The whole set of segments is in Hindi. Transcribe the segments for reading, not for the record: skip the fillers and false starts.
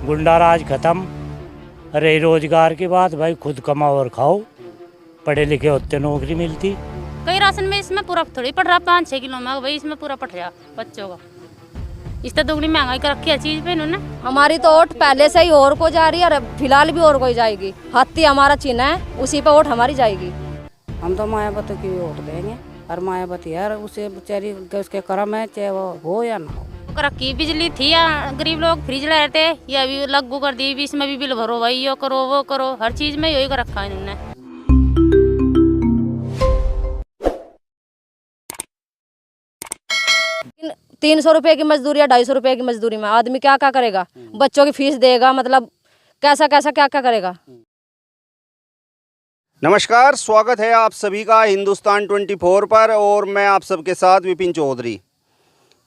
गुंडा राज खत्म। रही रोजगार की बात, भाई खुद कमाओ और खाओ। पढ़े लिखे होते नौकरी मिलती। कई राशन में इसमें पूरा थोड़ी पड़ रहा, 5-6 किलो में भाई इसमें पूरा पड़ रहा बच्चों का। इस तरह दुगनी महंगाई कर रखी है चीज पे इन्होंने। हमारी तो वोट पहले से ही और को जा रही है और फिलहाल भी और कोई जाएगी। हाथी हमारा चिन्ह है, उसी पे वोट हमारी जाएगी। हम तो मायावती की वोट देंगे और मायावती यार उसे बेचारी उसके कर्म है, चाहे वो हो या ना हो। रखी बिजली थी या गरीब लोग फ्रिज ले रहे, ये अभी लागू कर दी, इसमें भी बिल भरो भाई, यो करो वो करो, हर चीज में यही कर रखा है इन्होंने। 300 रुपए की मजदूरी या 250 रुपए की मजदूरी में आदमी क्या क्या करेगा? बच्चों की फीस देगा, मतलब कैसा कैसा क्या क्या करेगा। नमस्कार, स्वागत है आप सभी का हिंदुस्तान 24 पर और मैं आप सबके साथ विपिन चौधरी।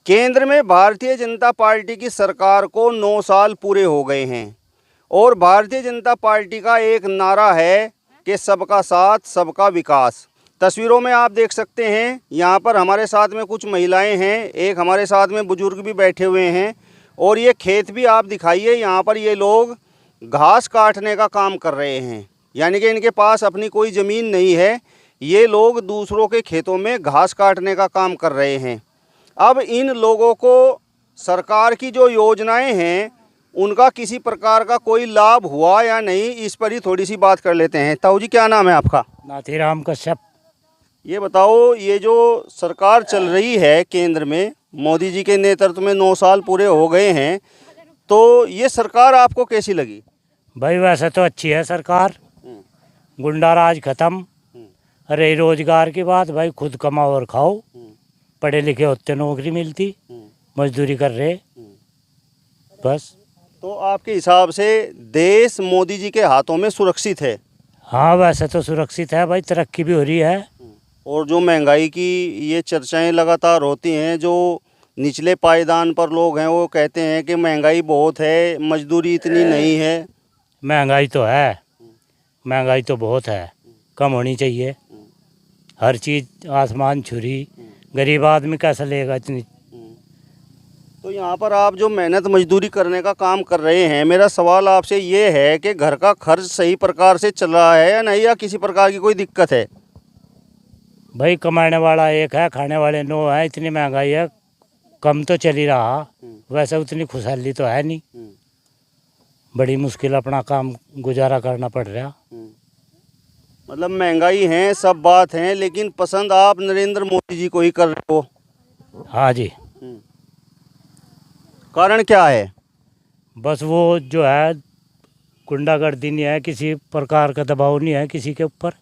केंद्र में भारतीय जनता पार्टी की सरकार को 9 साल पूरे हो गए हैं और भारतीय जनता पार्टी का एक नारा है कि सबका साथ सबका विकास। तस्वीरों में आप देख सकते हैं, यहाँ पर हमारे साथ में कुछ महिलाएं हैं, एक हमारे साथ में बुजुर्ग भी बैठे हुए हैं और ये खेत भी आप दिखाइए। यहाँ पर ये लोग घास काटने का काम कर रहे हैं, यानी कि इनके पास अपनी कोई ज़मीन नहीं है, ये लोग दूसरों के खेतों में घास काटने का काम कर रहे हैं। अब इन लोगों को सरकार की जो योजनाएं हैं उनका किसी प्रकार का कोई लाभ हुआ या नहीं, इस पर ही थोड़ी सी बात कर लेते हैं। ताऊ जी, क्या नाम है आपका? नाथीराम कश्यप। ये बताओ, ये जो सरकार चल रही है केंद्र में, मोदी जी के नेतृत्व में 9 साल पूरे हो गए हैं, तो ये सरकार आपको कैसी लगी? भाई वैसे तो अच्छी है सरकार। गुंडा राज खत्म। रही रोजगार की बात, भाई खुद कमाओ और खाओ। पढ़े लिखे होते नौकरी मिलती, मजदूरी कर रहे बस। तो आपके हिसाब से देश मोदी जी के हाथों में सुरक्षित है? हाँ वैसे तो सुरक्षित है भाई, तरक्की भी हो रही है। और जो महंगाई की ये चर्चाएं लगातार होती हैं, जो निचले पायदान पर लोग हैं वो कहते हैं कि महंगाई बहुत है, मजदूरी इतनी नहीं है। महंगाई तो है, महंगाई तो बहुत है, कम होनी चाहिए। हर चीज़ आसमान छुरी, गरीब आदमी कैसा लेगा इतनी। तो यहाँ पर आप जो मेहनत मजदूरी करने का काम कर रहे हैं, मेरा सवाल आपसे ये है कि घर का खर्च सही प्रकार से चल रहा है या नहीं, या किसी प्रकार की कोई दिक्कत है? भाई कमाने वाला एक है, खाने वाले 9 है। इतनी महंगाई है, कम तो चल ही रहा, वैसे उतनी खुशहाली तो है नहीं। बड़ी मुश्किल अपना काम गुजारा करना पड़ रहा। मतलब महंगाई है, सब बात है, लेकिन पसंद आप नरेंद्र मोदी जी को ही कर रहे हो? हाँ जी। कारण क्या है? बस वो जो है गुंडागर्दी नहीं है, किसी प्रकार का दबाव नहीं है किसी के ऊपर।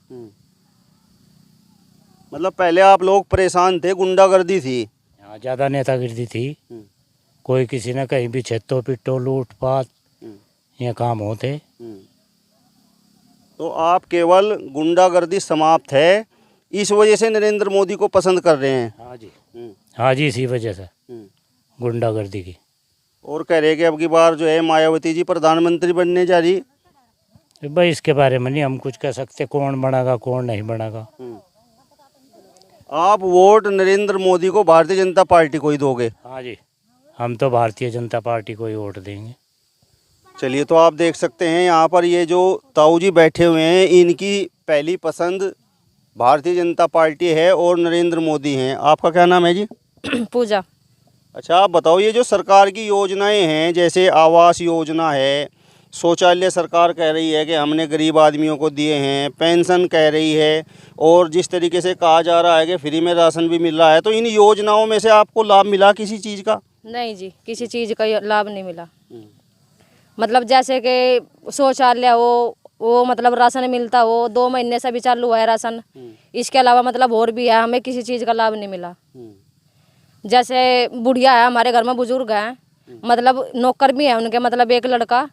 मतलब पहले आप लोग परेशान थे, गुंडागर्दी थी? यहाँ ज़्यादा नेतागिरी थी, कोई किसी ने कहीं भी छेतो पिटो लूटपाट ये काम होते। तो आप केवल गुंडागर्दी समाप्त है, इस वजह से नरेंद्र मोदी को पसंद कर रहे हैं? हाँ जी। हाँ जी, इसी वजह से गुंडागर्दी की। और कह रहे कि अब की बार जो है मायावती जी प्रधानमंत्री बनने जा रही। भाई इसके बारे में नहीं हम कुछ कह सकते, कौन बनेगा कौन नहीं बनेगा। आप वोट नरेंद्र मोदी को, भारतीय जनता पार्टी को ही दोगे? हाँ जी, हम तो भारतीय जनता पार्टी को ही वोट देंगे। चलिए, तो आप देख सकते हैं यहाँ पर ये जो ताऊ जी बैठे हुए हैं, इनकी पहली पसंद भारतीय जनता पार्टी है और नरेंद्र मोदी हैं। आपका क्या नाम है जी? पूजा। अच्छा, आप बताओ, ये जो सरकार की योजनाएं हैं, जैसे आवास योजना है, शौचालय सरकार कह रही है कि हमने गरीब आदमियों को दिए हैं, पेंशन कह रही है, और जिस तरीके से कहा जा रहा है कि फ्री में राशन भी मिल रहा है, तो इन योजनाओं में से आपको लाभ मिला किसी चीज़ का? नहीं जी, किसी चीज़ का लाभ नहीं मिला। मतलब जैसे कि शौचालय हो, वो मतलब राशन मिलता हो, 2 महीने से भी चालू है राशन। इसके अलावा मतलब और भी है, हमें किसी चीज़ का लाभ नहीं मिला। जैसे बुढ़िया है हमारे घर में, बुजुर्ग हैं, मतलब नौकर भी है उनके, मतलब एक लड़का,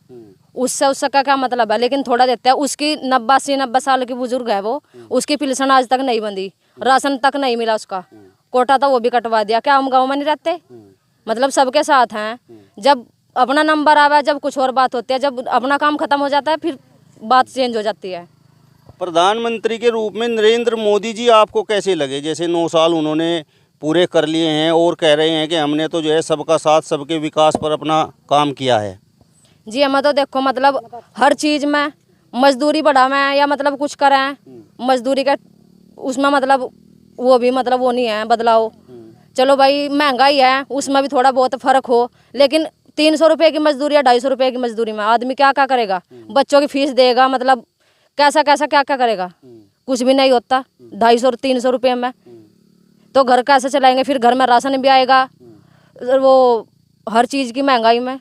उसका क्या मतलब है, लेकिन थोड़ा देते हैं। उसकी 90 साल की बुजुर्ग है वो, उसकी पेंशन आज तक नहीं बंधी, राशन तक नहीं मिला उसका, कोटा था वो भी कटवा दिया। क्या हम गाँव में नहीं रहते? मतलब सबके साथ हैं। जब अपना नंबर आवा, जब कुछ और बात होती है, जब अपना काम खत्म हो जाता है फिर बात चेंज हो जाती है। प्रधानमंत्री के रूप में नरेंद्र मोदी जी आपको कैसे लगे? जैसे 9 साल उन्होंने पूरे कर लिए हैं और कह रहे हैं कि हमने तो जो है सबका साथ सबके विकास पर अपना काम किया है। जी हमें तो देखो मतलब हर चीज़ में मजदूरी बढ़ावें या मतलब कुछ करें, मजदूरी का उसमें मतलब वो भी मतलब वो नहीं है बदलाव। चलो भाई महंगाई है, उसमें भी थोड़ा बहुत फर्क हो, लेकिन 300 रुपये की मजदूरी या 250 रुपये की मजदूरी में आदमी क्या क्या करेगा? बच्चों की फीस देगा, मतलब कैसा कैसा क्या क्या करेगा? कुछ भी नहीं होता 250 300 रुपये में। तो घर कैसे चलाएंगे? फिर घर में राशन भी आएगा, वो हर चीज़ की महंगाई में।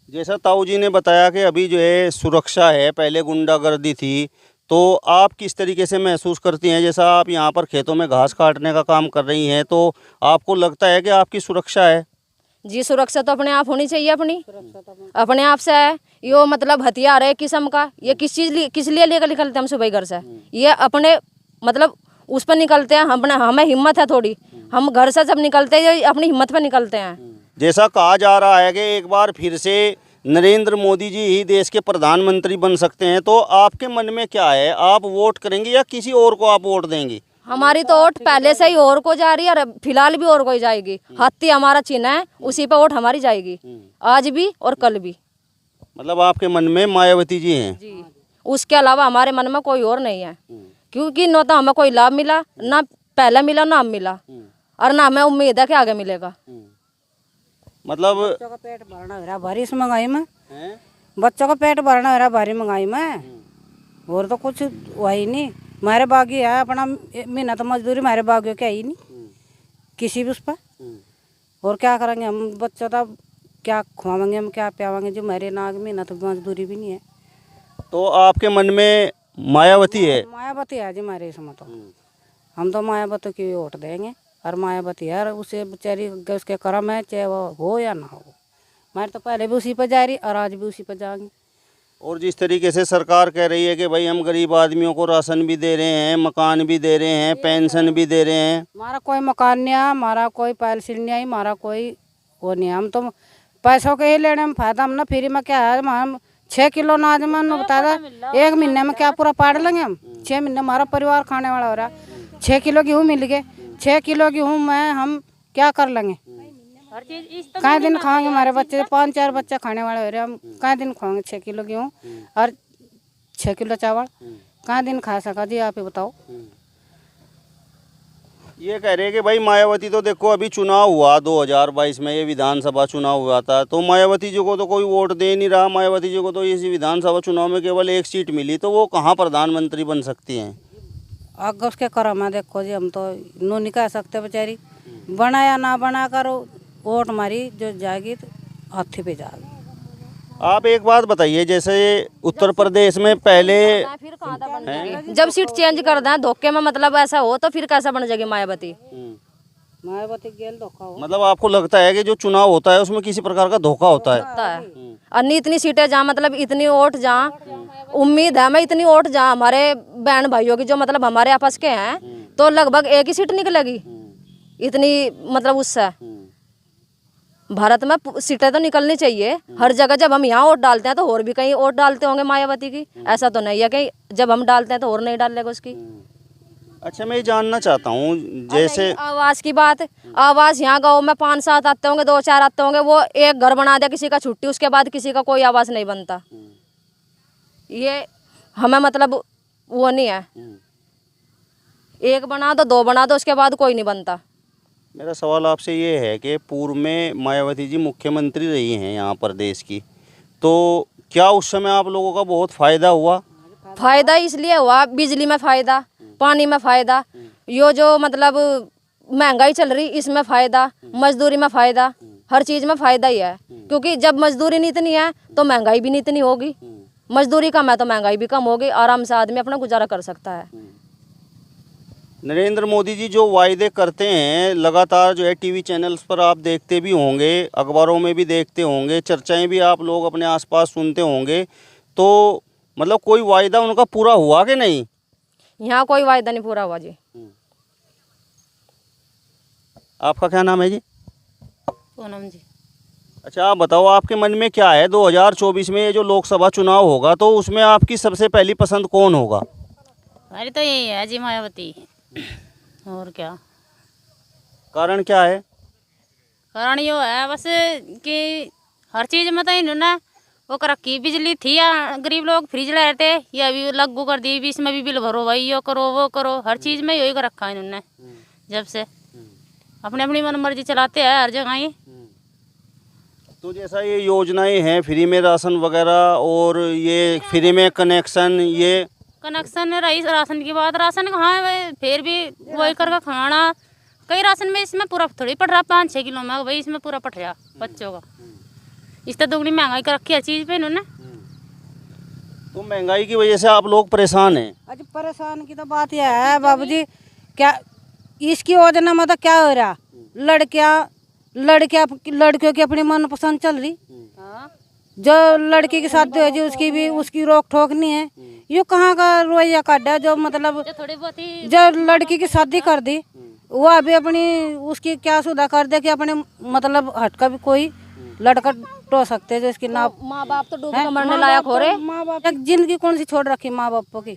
जैसा ताऊ जी ने बताया कि अभी जो है सुरक्षा है, पहले गुंडागर्दी थी, तो आप किस तरीके से महसूस करती हैं? जैसा आप यहाँ पर खेतों में घास काटने का काम कर रही हैं, तो आपको लगता है कि आपकी सुरक्षा है? जी सुरक्षा तो अपने आप होनी चाहिए, अपने आप से है। यो मतलब हथियार है किस्म का, ये किस लिए लेकर निकलते हैं हम सुबह घर से? ये अपने मतलब उस पर निकलते हैं, हमें हिम्मत है थोड़ी, हम घर से जब निकलते हैं ये अपनी हिम्मत पर निकलते हैं। जैसा कहा जा रहा है कि एक बार फिर से नरेंद्र मोदी जी ही देश के प्रधानमंत्री बन सकते हैं, तो आपके मन में क्या है? आप वोट करेंगे या किसी और को आप वोट देंगे? हमारी तो वोट पहले से ही और को जा रही है और फिलहाल भी और को ही जाएगी। हाथी हमारा चिन्ह है, उसी पे वोट हमारी जाएगी, आज भी और कल भी। मतलब आपके मन में मायावती जी हैं? जी, उसके अलावा हमारे मन में कोई और नहीं है, क्योंकि न तो हमें कोई लाभ मिला, ना पहले मिला ना अब मिला, और ना हमें उम्मीद है कि आगे मिलेगा। मतलब बच्चों का पेट भरना हो रहा भारी इस महंगाई में, बच्चों का पेट भरना हो रहा भारी महंगाई में, और तो कुछ हुआ ही नहीं। हमारे बागी है अपना मेहनत मजदूरी, हमारे बागियों के है ही नहीं किसी भी उस पर। और क्या करेंगे हम? बच्चों का क्या खुआवेंगे हम, क्या पियावेंगे जो हमारे नाग मेहनत मजदूरी भी नहीं है। तो आपके मन में मायावती है? मायावती है जी हमारे इसमें तो। हम तो मायावती की वोट देंगे, और मायावती है, उसे बेचारी उसके कर्म है, चाहे वो हो या ना हो। हमारे तो पहले भी उसी पर जा रही और आज भी उसी पर जाएंगे। और जिस तरीके से सरकार कह रही है कि भाई हम गरीब आदमियों को राशन भी दे रहे हैं, मकान भी दे रहे हैं, पेंशन भी दे रहे हैं। हमारा कोई मकान नहीं है, हमारा कोई पेंशन नहीं आई, हमारा कोई वो नहीं है। हम तो पैसों के ही लेने में फायदा, हम ना फ्री में क्या है। हम 6 किलो अनाज में बताया 1 महीने में क्या पूरा पाड़ लेंगे हम? 6 महीने हमारा परिवार खाने वाला हो रहा है। 6 किलो गेहूँ मिल गए, 6 किलो गेहूँ में हम क्या कर लेंगे? कई दिन खाएंगे? हमारे बच्चे 5-4 बच्चे खाने वाले हो रहे, हम कई दिन खाएंगे 6 किलो गेहूँ और 6 किलो चावल? कई दिन खा सका जी, आप ही बताओ। ये कह रहे हैं कि भाई मायावती तो देखो अभी चुनाव हुआ 2022 में, ये विधानसभा चुनाव हुआ था, तो मायावती जी को तो कोई वोट दे नहीं रहा। मायावती जी को तो इस विधानसभा चुनाव में केवल 1 सीट मिली, तो वो कहाँ प्रधानमंत्री बन सकती हैं? आगे उसके कर्म है, देखो जी हम तो नो नहीं कह सकते। बेचारी बना या ना बना करो, वोट हमारी जो जाएगी तो हाथी पे जाएगी। आप एक बात बताइए, जैसे उत्तर प्रदेश में पहले जब सीट चेंज कर दें धोखे में, मतलब ऐसा हो तो फिर कैसा बन जाएगी मायावती? मायावती गेल धोखा हो। मतलब आपको लगता है कि जो चुनाव होता है उसमें किसी प्रकार का धोखा होता है? होता है। और नहीं इतनी सीटें जहाँ मतलब इतनी वोट जहाँ उम्मीद है, मैं इतनी वोट जहाँ हमारे बहन भाइयों की जो मतलब हमारे आपस के हैं, तो लगभग 1 ही सीट निकलेगी इतनी, मतलब उससे भारत में सीटें तो निकलनी चाहिए हर जगह। जब हम यहाँ वोट डालते हैं तो और भी कहीं वोट डालते होंगे मायावती की, ऐसा तो नहीं है कि जब हम डालते हैं तो और नहीं डालेगा उसकी। अच्छा, मैं ये जानना चाहता हूँ, जैसे आवास की बात, आवास यहाँ गाँव में 5-7 आते होंगे, 2-4 आते होंगे, वो एक घर बना दिया किसी का छुट्टी, उसके बाद किसी का कोई आवास नहीं बनता। ये हमें मतलब वो नहीं है, 1 बना दो 2 बना दो, उसके बाद कोई नहीं बनता। मेरा सवाल आपसे ये है कि पूर्व में मायावती जी मुख्यमंत्री रही हैं यहाँ प्रदेश की, तो क्या उस समय आप लोगों का बहुत फ़ायदा हुआ? फायदा इसलिए हुआ, बिजली में फ़ायदा, पानी में फ़ायदा, यो जो मतलब महंगाई चल रही इसमें फ़ायदा, मजदूरी में फ़ायदा, हर चीज़ में फ़ायदा ही है। क्योंकि जब मजदूरी नहीं इतनी है तो महंगाई भी नहीं इतनी होगी, मजदूरी कम है तो महंगाई भी कम होगी, आराम से आदमी अपना गुजारा कर सकता है। नरेंद्र मोदी जी जो वायदे करते हैं लगातार, जो है टीवी चैनल्स पर आप देखते भी होंगे, अखबारों में भी देखते होंगे, चर्चाएं भी आप लोग अपने आसपास सुनते होंगे, तो मतलब कोई वायदा उनका पूरा हुआ कि नहीं? यहाँ कोई वायदा नहीं पूरा हुआ जी। आपका क्या नाम है जी? पूनम जी। अच्छा, आप बताओ आपके मन में क्या है? 2024 में ये जो लोकसभा चुनाव होगा तो उसमें आपकी सबसे पहली पसंद कौन होगा? हमारी तो यही है जी, मायावती। और क्या कारण क्या है? कारण यो है बस कि हर चीज़ में तो इन्होंने वो कर रखी। बिजली थी या गरीब लोग फ्रिज ले रहे थे, ये अभी लागू कर दी, इसमें भी बिल भरो भाई, यो करो वो करो, हर चीज़ में यही कर रखा है इन्होंने। जब से अपनी अपनी मन मर्जी चलाते हैं हर जगह ही। तो जैसा ये योजनाएं हैं, फ्री में राशन वगैरह और ये फ्री में कनेक्शन, ये कनेक्शन रही राशन की बात, राशन कहाँ है भाई, फिर भी वही करके खाना। कई राशन में इसमें पूरा थोड़ी पड़ रहा, 5-6 किलो में भाई इसमें पूरा पट रहा बच्चों का। इस तरह दुगनी महंगाई कर रखी है चीज़ पे इन्होंने। तो महंगाई की वजह से आप लोग परेशान हैं। अजी परेशान की तो बात यह है बाबूजी, क्या इसकी योजना में तो क्या हो रहा, लड़कियों की अपनी मनपसंद चल रही, जो लड़की की शादी हो जी उसकी रोक ठोक नहीं है। ये कहाँ का रवैया काटा, जो मतलब थोड़ी बहुत ही जो लड़की की शादी कर दी वो अभी अपनी उसकी क्या सुधा कर दे कि अपने मतलब हटका भी कोई लड़का टो सकते जो इसकी ना माँ बाप तो डूब के मरने लायक हो रहे। माँ बाप एक जिंदगी कौन सी छोड़ रखी माँ बापों की,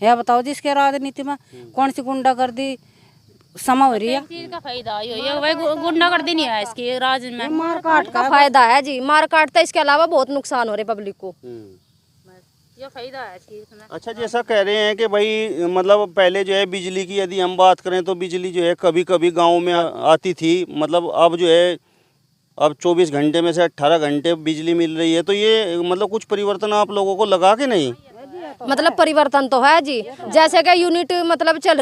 यह बताओ जी। इसके राजनीति में कौन सी गुंडागर्दी समा हो रही है। चीज का फायदा है भाई, गुंडागर्दी नहीं है इसकी राज में। मारकाट का फायदा है जी, मार काटता, इसके अलावा बहुत नुकसान हो रहे पब्लिक को। ये फायदा है इसमें। अच्छा, जैसा कह रहे हैं कि भाई मतलब पहले जो है बिजली की यदि हम बात करें तो बिजली जो है कभी कभी गांव में आती थी, मतलब अब जो है अब 24 घंटे में से 18 घंटे बिजली मिल रही है। तो ये मतलब कुछ परिवर्तन आप लोगों को लगा के नहीं? मतलब परिवर्तन तो है जी, जैसे कि यूनिट मतलब चल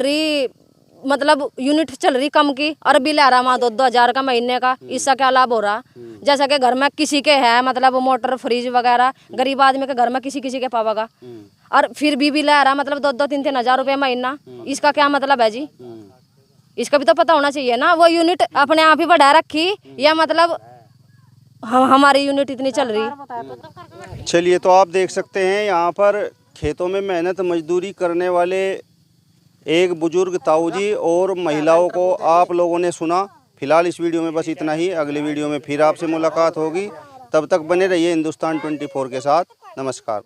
रही कम की और बिल आ रहा वहाँ 2-2 हज़ार का महीने का। इसका क्या लाभ हो रहा, जैसा कि घर में किसी के है मतलब मोटर फ्रिज वगैरह, गरीब आदमी के घर में किसी के पावेगा, और फिर भी बिल आ रहा मतलब 2-3 हज़ार रुपये महीना। इसका क्या मतलब है जी, इसका भी तो पता होना चाहिए ना। वो यूनिट अपने आप ही बढ़ा रखी या मतलब हमारी यूनिट इतनी चल रही। चलिए, तो आप देख सकते हैं यहाँ पर खेतों में मेहनत मजदूरी करने वाले एक बुजुर्ग ताऊ जी और महिलाओं को आप लोगों ने सुना। फिलहाल इस वीडियो में बस इतना ही। अगली वीडियो में फिर आपसे मुलाकात होगी, तब तक बने रहिए हिंदुस्तान 24 के साथ। नमस्कार।